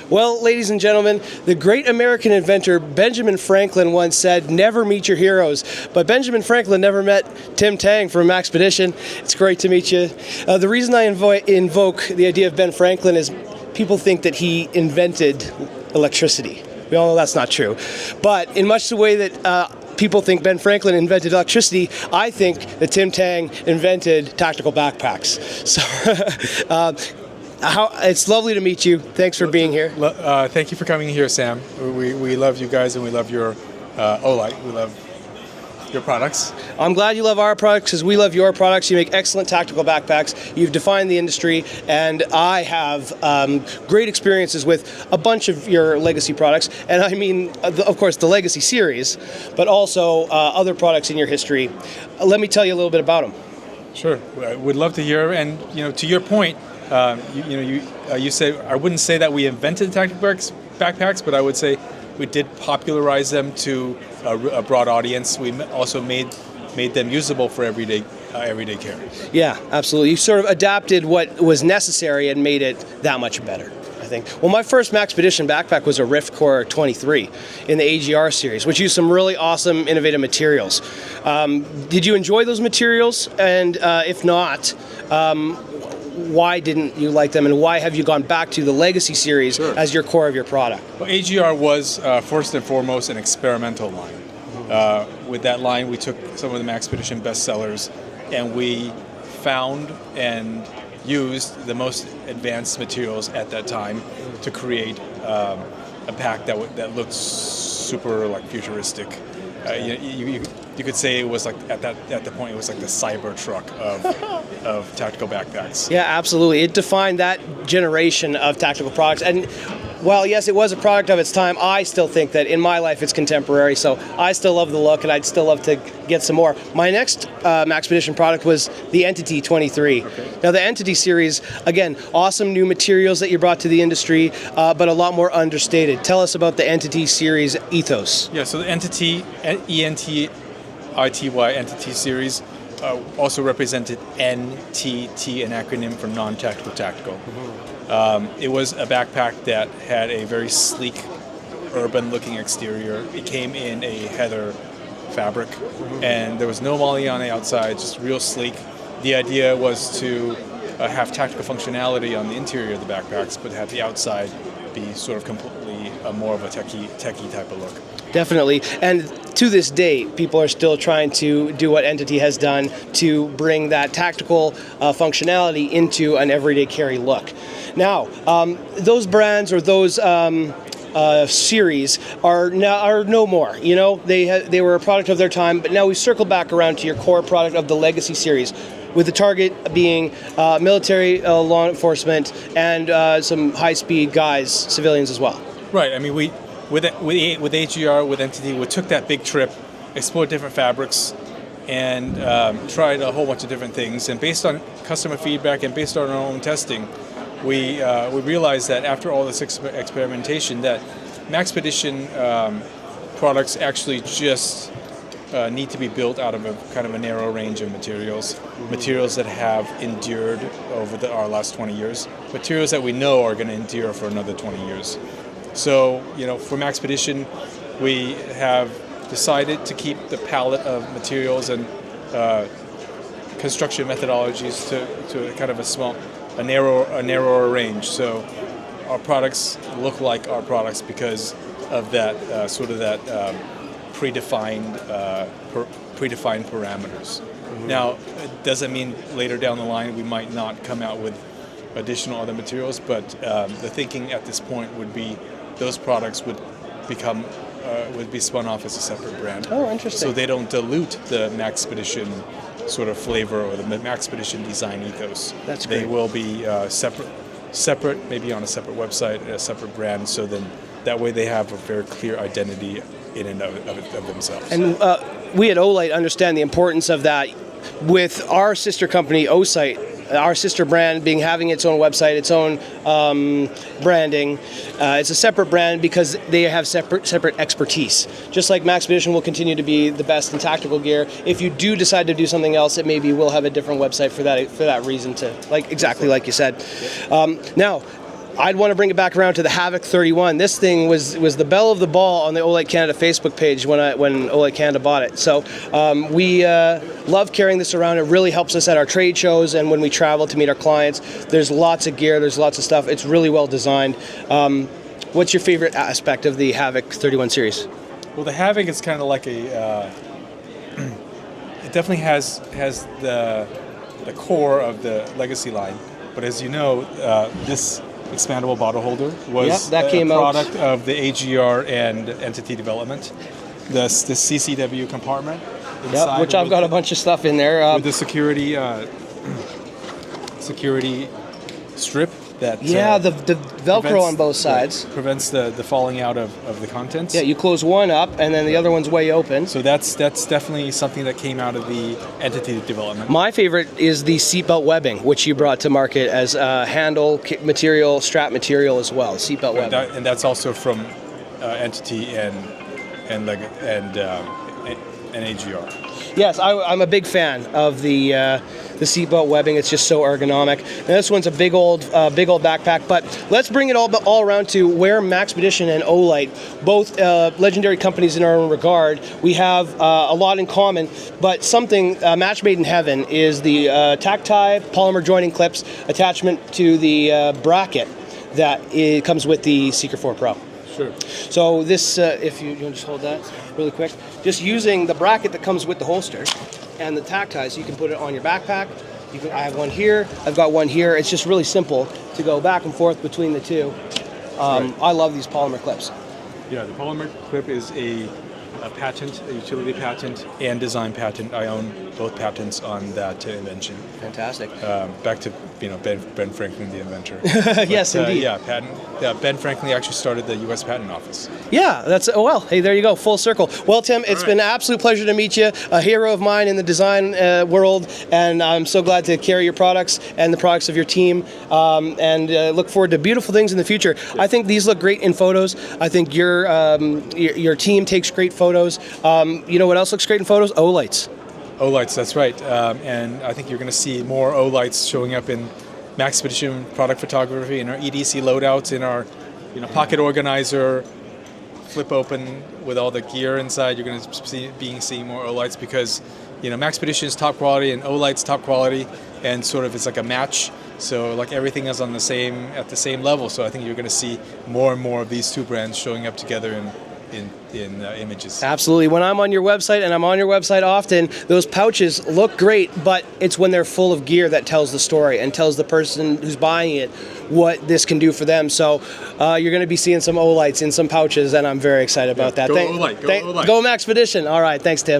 Well, ladies and gentlemen, the great American inventor Benjamin Franklin once said, "Never meet your heroes." But Benjamin Franklin never met Tim Tang from Maxpedition. It's great to meet you. The reason I invoke the idea of Ben Franklin is people think that he invented electricity. We all know that's not true. But in much the way that people think Ben Franklin invented electricity, I think that Tim Tang invented tactical backpacks. So it's lovely to meet you. Thanks for being here. Thank you for coming here, Sam. We love you guys, and we love your Olight. We love your products. I'm glad you love our products because we love your products. You make excellent tactical backpacks. You've defined the industry, and I have great experiences with a bunch of your legacy products. And I mean, of course, the legacy series, but also other products in your history. Let me tell you a little bit about them. Sure, I would love to hear. And to your point, you say I wouldn't say that we invented tactical backpacks, but I would say we did popularize them to a broad audience. We also made them usable for everyday carry. Yeah, absolutely. You sort of adapted what was necessary and made it that much better, I think. Well, my first Maxpedition backpack was a Rift Core 23 in the AGR series, which used some really awesome, innovative materials. Did you enjoy those materials? And if not, why didn't you like them, and why have you gone back to the Legacy series as your core of your product? Well, AGR was first and foremost an experimental line. With that line, we took some of the Maxpedition bestsellers, and we found and used the most advanced materials at that time to create a pack that looked super futuristic. You could say it was like at the point it was like the cyber truck of tactical backpacks. Yeah, absolutely. It defined that generation of tactical products. And while yes, it was a product of its time, I still think that in my life it's contemporary. So I still love the look, and I'd still love to get some more. My next Maxpedition product was the Entity 23. Okay. Now the Entity series, again, awesome new materials that you brought to the industry, but a lot more understated. Tell us about the Entity series ethos. Yeah, so the Entity, ENTITY Entity series, also represented NTT, an acronym for non-tactical tactical. Mm-hmm. It was a backpack that had a very sleek, urban-looking exterior. It came in a heather fabric, and there was no molle on the outside, just real sleek. The idea was to have tactical functionality on the interior of the backpacks, but have the outside be sort of completely more of a techie type of look. Definitely. And to this day, people are still trying to do what Entity has done to bring that tactical functionality into an everyday carry look. Now, those brands or those series are no more. They were a product of their time, but now we've circled back around to your core product of the Legacy series, with the target being military, law enforcement, and some high-speed guys, civilians as well. Right. I mean, with AGR, with Entity, we took that big trip, explored different fabrics, and tried a whole bunch of different things. And based on customer feedback and based on our own testing, we realized that after all this experimentation, that Maxpedition products actually just need to be built out of a kind of a narrow range of materials that have endured over our last 20 years, materials that we know are going to endure for another 20 years. So, for Maxpedition, we have decided to keep the palette of materials and construction methodologies to kind of a narrower range. So our products look like our products because of that predefined parameters. Mm-hmm. Now, it doesn't mean later down the line we might not come out with additional other materials, but the thinking at this point would be those products would be spun off as a separate brand. Oh, interesting. So they don't dilute the Maxpedition sort of flavor or the Maxpedition design ethos. That's great. They will be separate, maybe on a separate website, a separate brand, so then that way they have a very clear identity in and of themselves. And we at Olight understand the importance of that with our sister company, Olight. Our sister brand having its own website, its own branding. It's a separate brand because they have separate expertise. Just like Maxpedition will continue to be the best in tactical gear, if you do decide to do something else, it maybe will have a different website for that reason, to exactly like you said. Now, I'd want to bring it back around to the Havoc 31. This thing was the belle of the ball on the Olight Canada Facebook page when Olight Canada bought it. So we love carrying this around. It really helps us at our trade shows and when we travel to meet our clients. There's lots of gear. There's lots of stuff. It's really well designed. What's your favorite aspect of the Havoc 31 series? Well, the Havoc is kind of like a. It definitely has the core of the Legacy line, but as you know, this expandable bottle holder was that came a product of the AGR and Entity development. The CCW compartment inside, which I've got a bunch of stuff in there. With the security strip that the Velcro on both sides prevents the falling out of the contents. Yeah, you close one up and then the other one's way open. So that's definitely something that came out of the Entity development. My favorite is the seatbelt webbing, which you brought to market as handle material, strap material as well. Seatbelt webbing, and that's also from Entity and AGR. Yes, I'm a big fan of the seatbelt webbing. It's just so ergonomic. And this one's a big old backpack. But let's bring it all around to where Maxpedition and Olight, both legendary companies in our own regard, we have a lot in common. But something match made in heaven is the Tactile polymer joining clips attachment to the bracket that comes with the Seeker 4 Pro. Sure. So this, if you want to just hold that really quick, just using the bracket that comes with the holster and the Tactile, so you can put it on your backpack. I have one here. I've got one here. It's just really simple to go back and forth between the two. Right. I love these polymer clips. Yeah, the polymer clip is a patent, a utility patent and design patent. I own both patents on that invention. Fantastic. Back to Ben Franklin, the inventor. Yes, indeed. Ben Franklin actually started the U.S. Patent Office. Yeah, hey, there you go, full circle. Well, Tim, it's been an absolute pleasure to meet you, a hero of mine in the design world, and I'm so glad to carry your products and the products of your team, and look forward to beautiful things in the future. I think these look great in photos. I think your team takes great photos. You know what else looks great in photos? Olights. Olights, that's right. And I think you're going to see more Olights showing up in Maxpedition product photography, in our EDC loadouts, in our pocket organizer, flip open with all the gear inside. You're going to be seeing more Olights because Maxpedition is top quality and Olight's top quality, and sort of it's like a match. So like everything is on at the same level. So I think you're going to see more and more of these two brands showing up together in images. Absolutely. When I'm on your website, and I'm on your website often, those pouches look great, but it's when they're full of gear that tells the story and tells the person who's buying it what this can do for them. So you're going to be seeing some Olights in some pouches, and I'm very excited about that. Go Olight. Go Maxpedition. All right. Thanks, Tim.